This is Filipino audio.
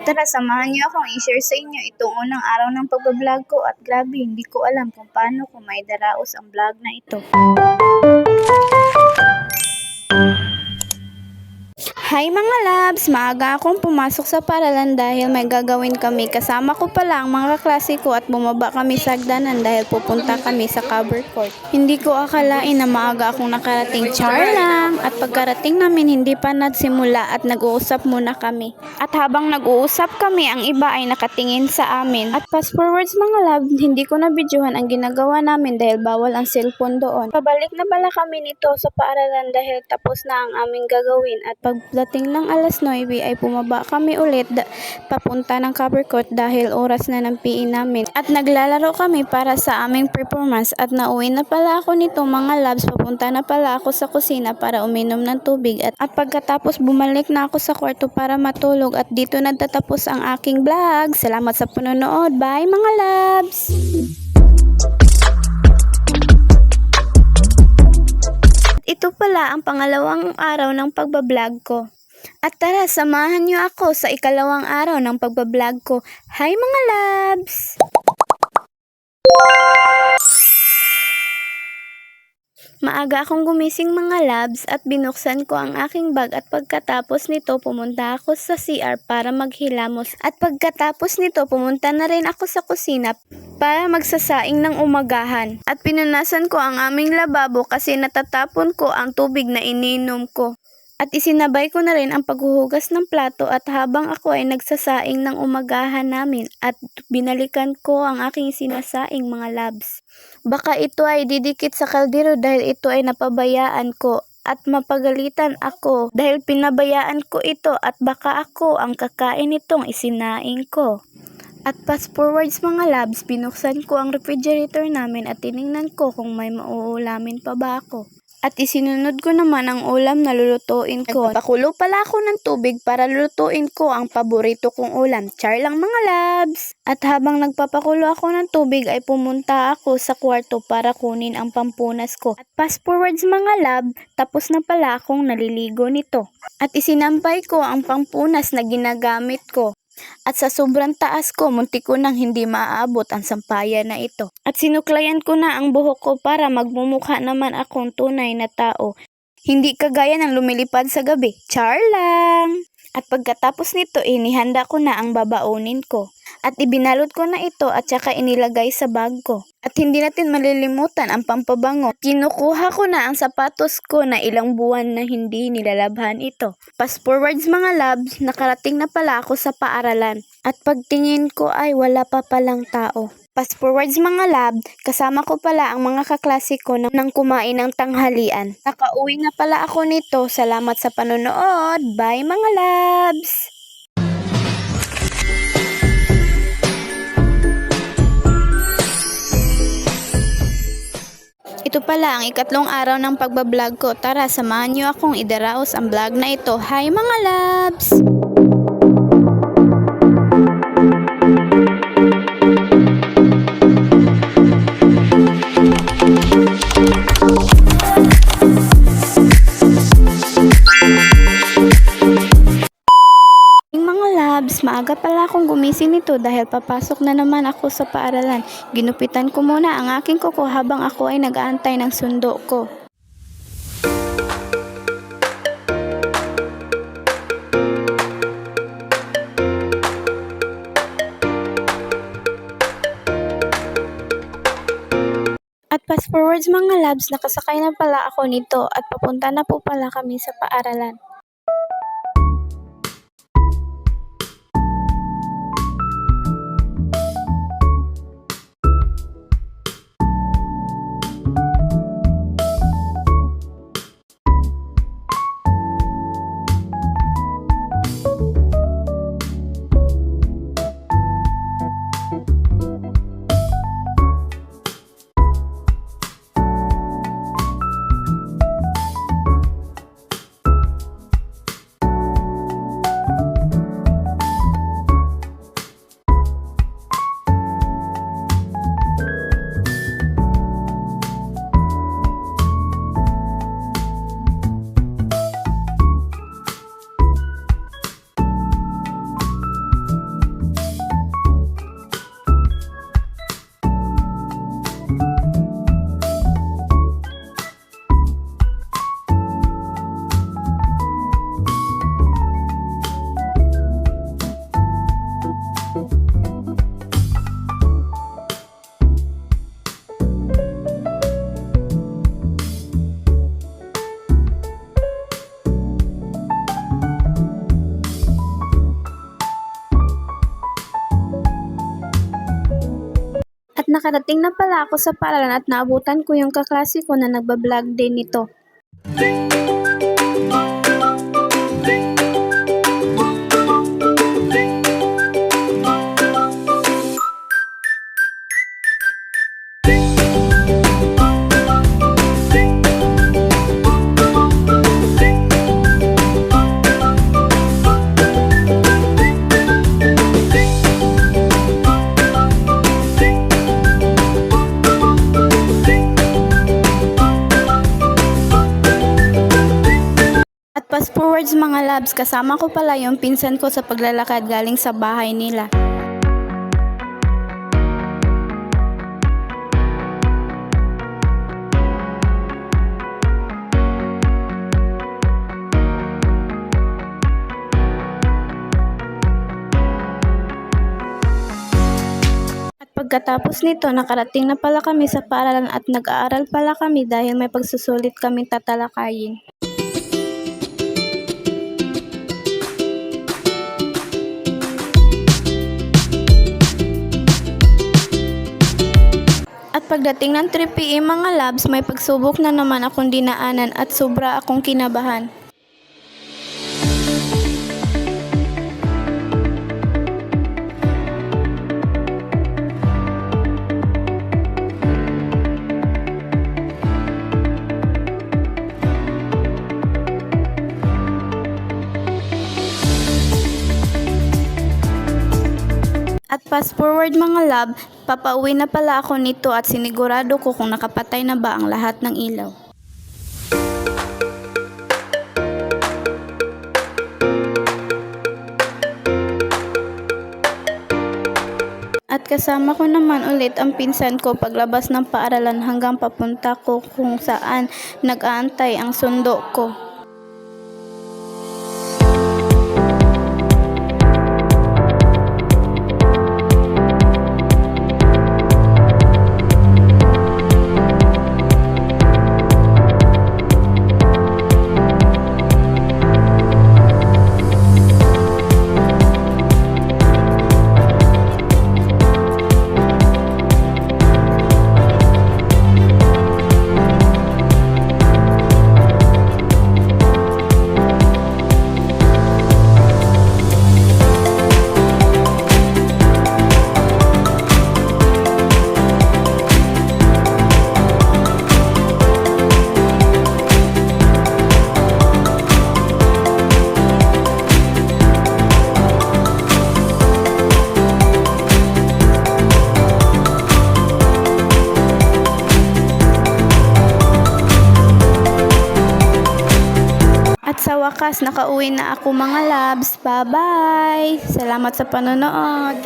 Tara, samahan niyo akong i-share sa inyo itong unang araw ng pagbablog ko at grabe, hindi ko alam kung paano ko maidaraos ang vlog na ito. Hi mga labs! Maaga akong pumasok sa paaralan dahil may gagawin kami. Kasama ko pala ang mga kaklase ko at bumaba kami sa hagdanan dahil pupunta kami sa cover court. Hindi ko akalain na maaga akong nakarating, char lang! At pagkarating namin hindi pa nagsimula at nag-uusap muna kami. At habang nag-uusap kami, ang iba ay nakatingin sa amin. At fast forwards mga lab, hindi ko na videohan ang ginagawa namin dahil bawal ang cellphone doon. Pabalik na pala kami nito sa paaralan dahil tapos na ang aming gagawin at pagdating ng alas 9 ay pumaba kami ulit papunta ng cover court dahil oras na ng PE namin. At naglalaro kami para sa aming performance at nauwi na pala ako nito mga labs. Papunta na pala ako sa kusina para uminom ng tubig at pagkatapos bumalik na ako sa kwarto para matulog at dito nagtatapos ang aking vlog. Salamat sa panonood. Bye mga labs! Ito pala ang pangalawang araw ng pagbablog ko. At tara, samahan niyo ako sa ikalawang araw ng pagbablog ko. Hi mga labs! Maaga akong gumising mga labs at binuksan ko ang aking bag at pagkatapos nito pumunta ako sa CR para maghilamos. At pagkatapos nito pumunta na rin ako sa kusina para magsasaing ng umagahan. At pinunasan ko ang aming lababo kasi natatapon ko ang tubig na ininom ko. At isinabay ko na rin ang paghuhugas ng plato at habang ako ay nagsasaing ng umagahan namin at binalikan ko ang aking sinasaing mga labs. Baka ito ay didikit sa kaldero dahil ito ay napabayaan ko at mapagalitan ako dahil pinabayaan ko ito at baka ako ang kakain itong isinaing ko. At fast forwards mga labs, binuksan ko ang refrigerator namin at tiningnan ko kung may mauulamin pa ba ako. At isinunod ko naman ang ulam na lulutuin ko. Nagpapakulo pala ako ng tubig para lulutuin ko ang paborito kong ulam. Char lang mga labs! At habang nagpapakulo ako ng tubig ay pumunta ako sa kwarto para kunin ang pampunas ko. At fast forwards mga lab, tapos na pala akong naliligo nito. At isinampay ko ang pampunas na ginagamit ko. At sa sobrang taas ko, muntik ko nang hindi maaabot ang sampayan na ito. At sinuklayan ko na ang buhok ko para magmumukha naman akong tunay na tao. Hindi kagaya ng lumilipad sa gabi. Char lang! At pagkatapos nito, inihanda ko na ang babaunin ko. At ibinalot ko na ito at saka inilagay sa bag ko. At hindi natin malilimutan ang pampabango. Kinukuha ko na ang sapatos ko na ilang buwan na hindi nilalabhan ito. Fast forwards mga labs, nakarating na pala ako sa paaralan. At pagtingin ko ay wala pa palang tao. Fast forwards mga lab, kasama ko pala ang mga kaklase ko nang kumain ng tanghalian. Nakauwi na pala ako nito. Salamat sa panonood. Bye mga labs! Ito pala ang ikatlong araw ng pagbablog ko. Tara, samahan niyo akong idaraos ang vlog na ito. Hi mga labs! Maaga pala akong gumising nito dahil papasok na naman ako sa paaralan. Ginupitan ko muna ang aking kuko habang ako ay nag-aantay ng sundo ko. At fast forwards mga labs, nakasakay na pala ako nito at papunta na po pala kami sa paaralan. nakarating na pala ako sa paaralan at naabutan ko yung kaklase ko na nagbablog din nito. At fast forwards mga labs, kasama ko pala yung pinsan ko sa paglalakad galing sa bahay nila. At pagkatapos nito, nakarating na pala kami sa paaralan at nag-aaral pala kami dahil may pagsusulit kaming tatalakayin. At pagdating ng 3 PM mga labs, may pagsubok na naman akong dinaanan at sobra akong kinabahan. At fast forward mga lab, papauwi na pala ako nito at sinigurado ko kung nakapatay na ba ang lahat ng ilaw. At kasama ko naman ulit ang pinsan ko paglabas ng paaralan hanggang papunta ko kung saan nag-aantay ang sundo ko. At sa wakas, nakauwi na ako mga labs. Bye-bye! Salamat sa panonood!